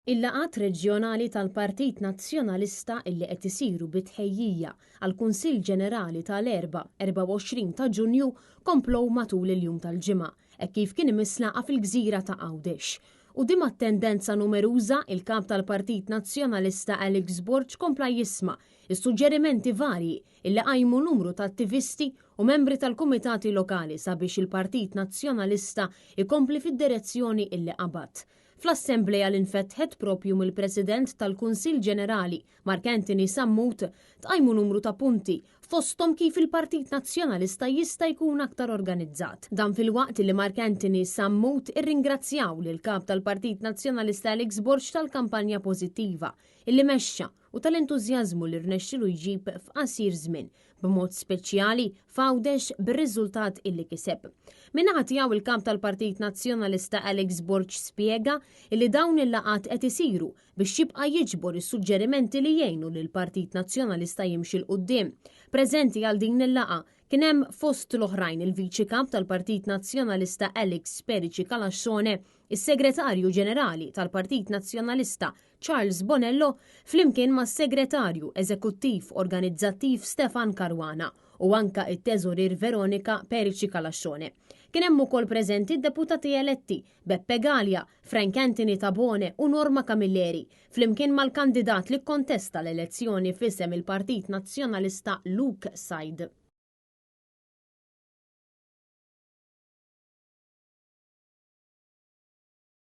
Il-laqat reġjonali tal-Partit Nazzjonalista illi qed isiru bitħejjija għall-Kunsill Ġenerali tal-24 ta' Ġunju komplow matul il-jum tal-ġimgħa, hekk kif kien imislaqa fil-Gżira ta' Għawdex. U dim tendenza numeruża il-kap tal-Partit Nazzjonalista Alex Borg kompla jisma' is-suġġerimenti varji illi qajmu numru ta' attivisti u membri tal-kumitati lokali sabiex il-Partit Nazzjonalista ikompli fid-direzzjoni illi qabad. Fl-Assembleja li nfetħet propju mill-President tal-Kunsill Ġenerali Mark Antony Sammut tqajmu numru ta' punti fosthom kif il-Partit Nazzjonalista jista' jkun aktar organizzat. Dan fil-waqt li Mark Antony Sammut irringrazzjaw lil kap tal-Partit Nazzjonalista Alex Borg tal-kampanja pożittiva illi mexxa u tal-entużjażmu li rnexxielu jġib f'qasir żmien, b'mod speċjali f'Għawdex bir-riżultat illi kiseb. Minnaħa tiegħu il-kap tal-Partit Nazzjonalista Alex Borg spjega illi dawn il-laqat qed isiru biex jibqa' jiġbor is-suġġerimenti li jgħinu lil Partit Nazzjonalista jimxi l quddiem. Preżenti għal din il-laqa kien hemm fost l-oħrajn il-Viċi Kap tal-Partit Nazzjonalista Alex Perici Kalaxxone, is-Segretarju Ġenerali tal-Partit Nazzjonalista Charles Bonello flimkien mas-Segretarju Eżekuttiv Organizzattiv Stefan Karwana u anka it-Teżorir Veronika Perici Kalaxxone. Kien hemm ukoll preżenti d-deputati eletti Beppe Gallia, Frank Antony Tabone u Norma Camilleri, flimkien mal-kandidat li kkontesta l-elezzjoni f'isem il-Partit Nazzjonalista Luke Said.